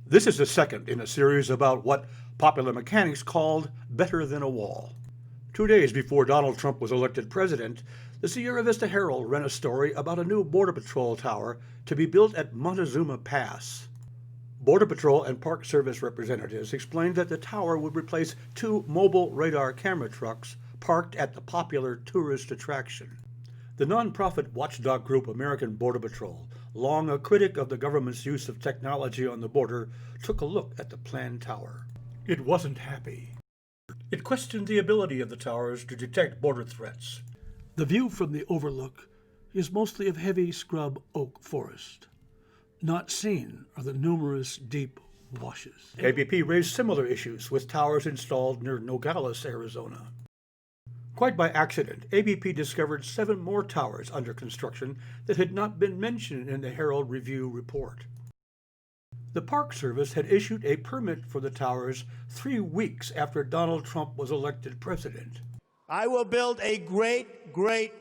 This is the second in a series about what popular mechanics called better than a wall. 2 days before Donald Trump was elected president, the Sierra Vista Herald ran a story about a new Border Patrol tower to be built at Montezuma Pass. Border Patrol and Park Service representatives explained that the tower would replace two mobile radar camera trucks parked at the popular tourist attraction. The nonprofit watchdog group American Border Patrol, long a critic of the government's use of technology on the border, took a look at the planned tower. It wasn't happy. It questioned the ability of the towers to detect border threats. The view from the overlook is mostly of heavy scrub oak forest. Not seen are the numerous deep washes. ABP raised similar issues with towers installed near Nogales, Arizona. Quite by accident, ABP discovered 7 more towers under construction that had not been mentioned in the Herald Review report. The Park Service had issued a permit for the towers 3 weeks after Donald Trump was elected president. I will build a great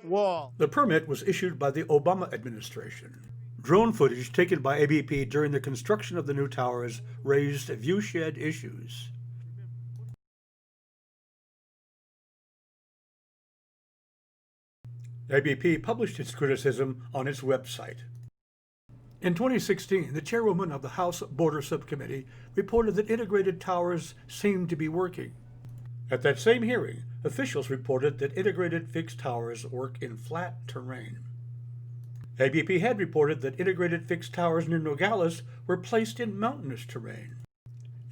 wall. The permit was issued by the Obama administration. Drone footage taken by ABP during the construction of the new towers raised viewshed issues. ABP published its criticism on its website. In 2016, the chairwoman of the House Border Subcommittee reported that integrated towers seemed to be working. At that same hearing, officials reported that integrated fixed towers work in flat terrain. ABP had reported that integrated fixed towers near Nogales were placed in mountainous terrain.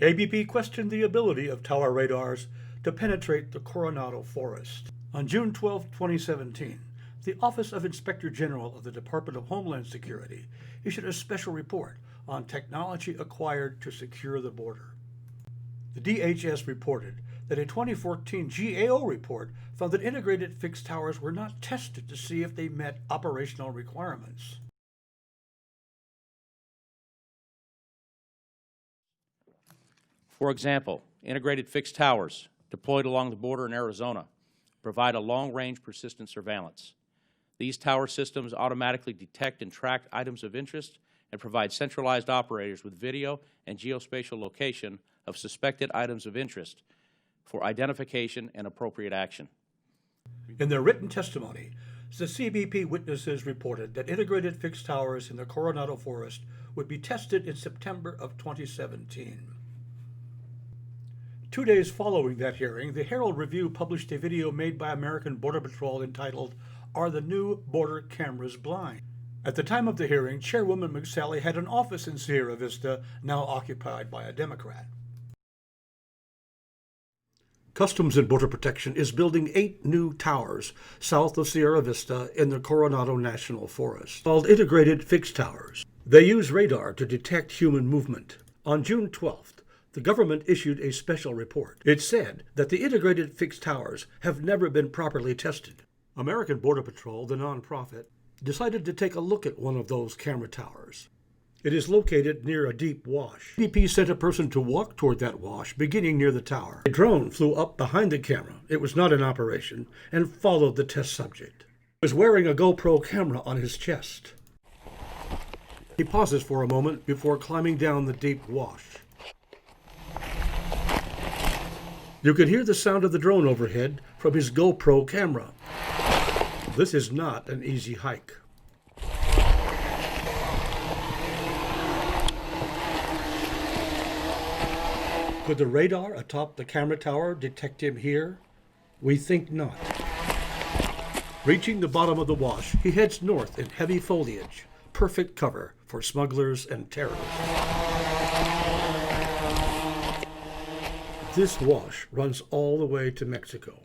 ABP questioned the ability of tower radars to penetrate the Coronado Forest. On June 12, 2017, the Office of Inspector General of the Department of Homeland Security issued a special report on technology acquired to secure the border. The DHS reported that a 2014 GAO report found that integrated fixed towers were not tested to see if they met operational requirements. For example, integrated fixed towers deployed along the border in Arizona provide a long-range persistent surveillance. These tower systems automatically detect and track items of interest and provide centralized operators with video and geospatial location of suspected items of interest for identification and appropriate action. In their written testimony, the CBP witnesses reported that integrated fixed towers in the Coronado Forest would be tested in September of 2017. 2 days following that hearing, the Herald Review published a video made by American Border Patrol entitled, "Are the New Border Cameras Blind?" At the time of the hearing, Chairwoman McSally had an office in Sierra Vista, now occupied by a Democrat. Customs and Border Protection is building 8 new towers south of Sierra Vista in the Coronado National Forest, called integrated fixed towers. They use radar to detect human movement. On June 12th, the government issued a special report. It said that the integrated fixed towers have never been properly tested. American Border Patrol, the nonprofit, decided to take a look at one of those camera towers. It is located near a deep wash. ABP sent a person to walk toward that wash, beginning near the tower. A drone flew up behind the camera. It was not in operation, and followed the test subject. He was wearing a GoPro camera on his chest. He pauses for a moment before climbing down the deep wash. You can hear the sound of the drone overhead from his GoPro camera. This is not an easy hike. Could the radar atop the camera tower detect him here? We think not. Reaching the bottom of the wash, he heads north in heavy foliage, perfect cover for smugglers and terrorists. This wash runs all the way to Mexico.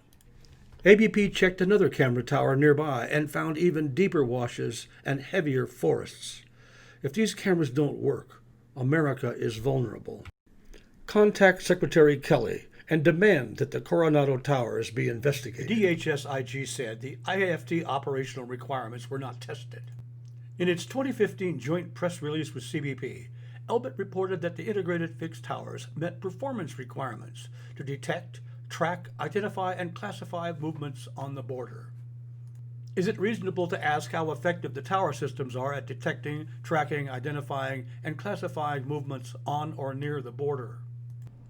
ABP checked another camera tower nearby and found even deeper washes and heavier forests. If these cameras don't work, America is vulnerable. Contact Secretary Kelly and demand that the Coronado Towers be investigated. The DHS IG said the IFT operational requirements were not tested. In its 2015 joint press release with CBP, Elbit reported that the integrated fixed towers met performance requirements to detect, track, identify, and classify movements on the border. Is it reasonable to ask how effective the tower systems are at detecting, tracking, identifying, and classifying movements on or near the border?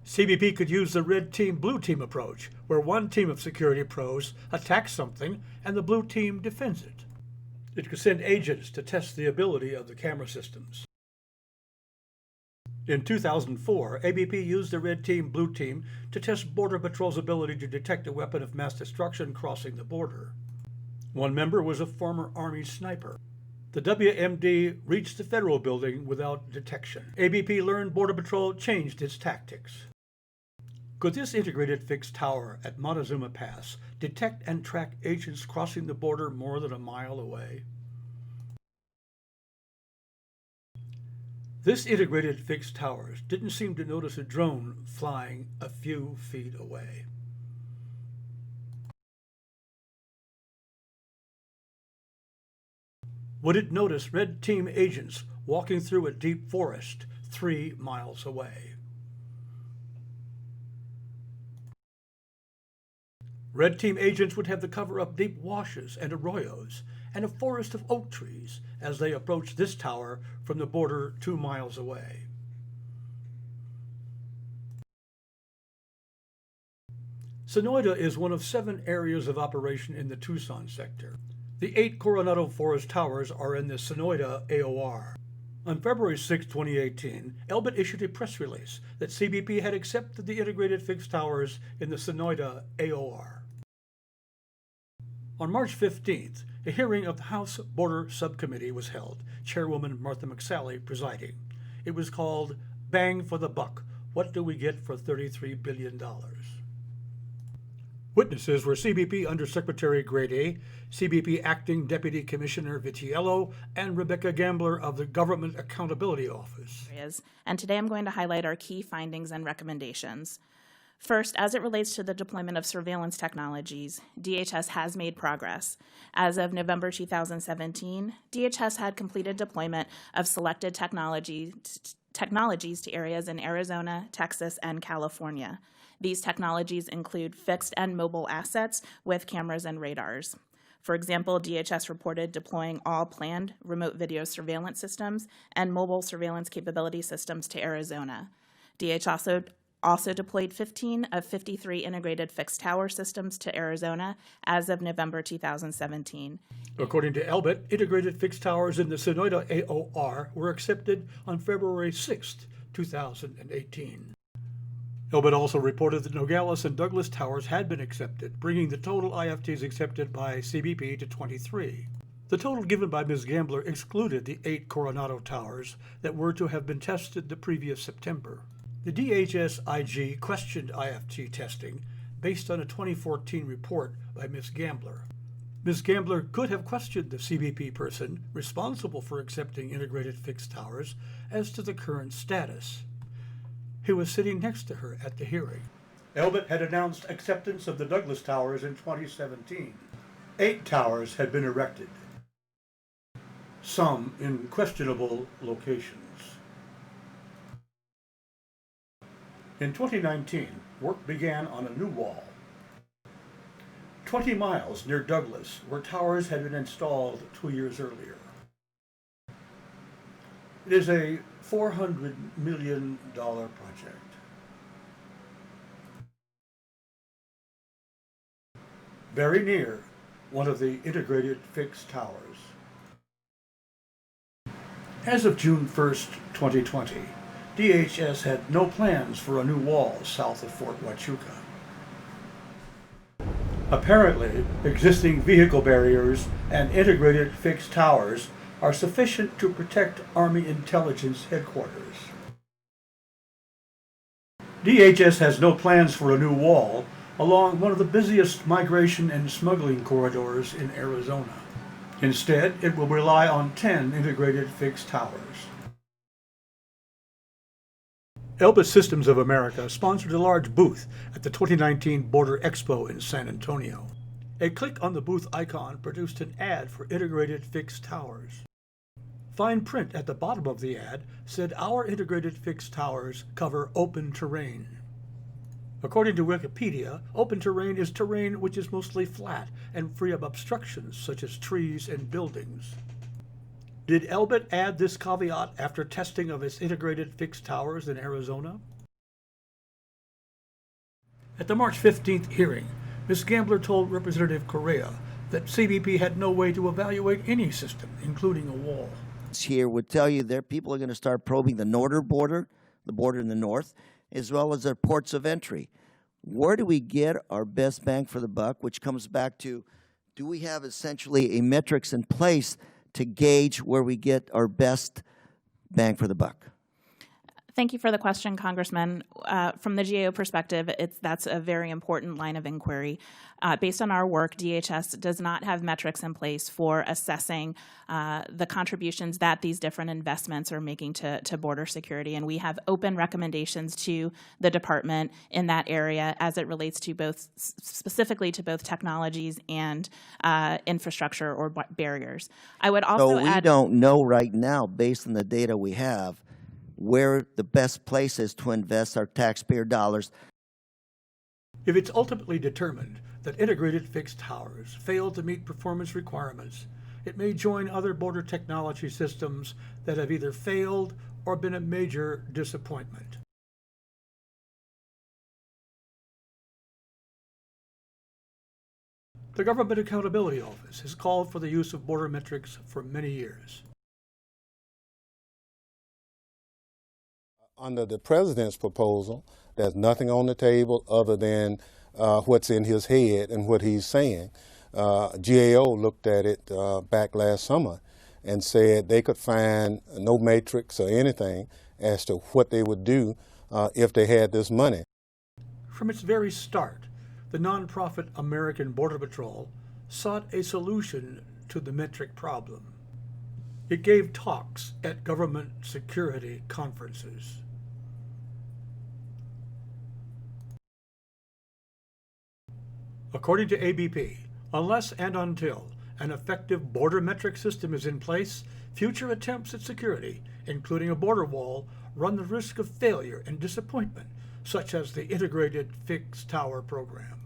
CBP could use the red team, blue team approach, where one team of security pros attacks something and the blue team defends it. It could send agents to test the ability of the camera systems. In 2004, ABP used the red team, blue team to test Border Patrol's ability to detect a weapon of mass destruction crossing the border. One member was a former Army sniper. The WMD reached the federal building without detection. ABP learned Border Patrol changed its tactics. Could this integrated fixed tower at Montezuma Pass detect and track agents crossing the border more than a mile away? This integrated fixed tower didn't seem to notice a drone flying a few feet away. Would it notice red team agents walking through a deep forest 3 miles away? Red team agents would have to cover up deep washes and arroyos and a forest of oak trees as they approach this tower from the border 2 miles away. Sonoyta is one of 7 areas of operation in the Tucson sector. The 8 Coronado Forest towers are in the Sonoyta AOR. On February 6, 2018, Elbit issued a press release that CBP had accepted the integrated fixed towers in the Sonoyta AOR. On March 15th, a hearing of the House Border Subcommittee was held, Chairwoman Martha McSally presiding. It was called Bang for the Buck, What Do We Get for $33 Billion? Witnesses were CBP Undersecretary Grady, CBP Acting Deputy Commissioner Vitiello, and Rebecca Gambler of the Government Accountability Office. And today I'm going to highlight our key findings and recommendations. First, as it relates to the deployment of surveillance technologies, DHS has made progress. As of November 2017, DHS had completed deployment of selected technologies to areas in Arizona, Texas, and California. These technologies include fixed and mobile assets with cameras and radars. For example, DHS reported deploying all planned remote video surveillance systems and mobile surveillance capability systems to Arizona. DHS also deployed 15 of 53 integrated fixed tower systems to Arizona as of November 2017. According to Elbit, integrated fixed towers in the Sonoyta AOR were accepted on February 6, 2018. Elbit also reported that Nogales and Douglas towers had been accepted, bringing the total IFTs accepted by CBP to 23. The total given by Ms. Gambler excluded the 8 Coronado towers that were to have been tested the previous September. The DHS IG questioned IFT testing based on a 2014 report by Ms. Gambler. Ms. Gambler could have questioned the CBP person responsible for accepting integrated fixed towers as to the current status. He was sitting next to her at the hearing. Elbit had announced acceptance of the Douglas towers in 2017. 8 towers had been erected, some in questionable locations. In 2019, work began on a new wall 20 miles near Douglas, where towers had been installed 2 years earlier. It is a $400 million project. Very near one of the integrated fixed towers. As of June 1st, 2020, DHS had no plans for a new wall south of Fort Huachuca. Apparently, existing vehicle barriers and integrated fixed towers are sufficient to protect Army Intelligence Headquarters. DHS has no plans for a new wall along one of the busiest migration and smuggling corridors in Arizona. Instead, it will rely on 10 integrated fixed towers. Elbit Systems of America sponsored a large booth at the 2019 Border Expo in San Antonio. A click on the booth icon produced an ad for integrated fixed towers. Fine print at the bottom of the ad said our integrated fixed towers cover open terrain. According to Wikipedia, open terrain is terrain which is mostly flat and free of obstructions such as trees and buildings. Did Elbit add this caveat after testing of its integrated fixed towers in Arizona? At the March 15th hearing, Ms. Gambler told Representative Correa that CBP had no way to evaluate any system, including a wall. Here would tell you their people are going to start probing the northern border, the border in the north, as well as their ports of entry. Where do we get our best bang for the buck, which comes back to, do we have essentially a metrics in place to gauge where we get our best bang for the buck? Thank you for the question, Congressman. From the GAO perspective, that's a very important line of inquiry. Based on our work, DHS does not have metrics in place for assessing the contributions that these different investments are making to border security, and we have open recommendations to the department in that area as it relates to both, specifically to both technologies and infrastructure or barriers. I would also add— So we don't know right now, based on the data we have, where the best place is to invest our taxpayer dollars. If it's ultimately determined that integrated fixed towers fail to meet performance requirements, it may join other border technology systems that have either failed or been a major disappointment. The Government Accountability Office has called for the use of border metrics for many years. Under the president's proposal, there's nothing on the table other than what's in his head and what he's saying. GAO looked at it back last summer and said they could find no matrix or anything as to what they would do if they had this money. From its very start, the nonprofit American Border Patrol sought a solution to the metric problem. It gave talks at government security conferences. According to ABP, unless and until an effective border metric system is in place, future attempts at security, including a border wall, run the risk of failure and disappointment, such as the Integrated Fixed Tower Program.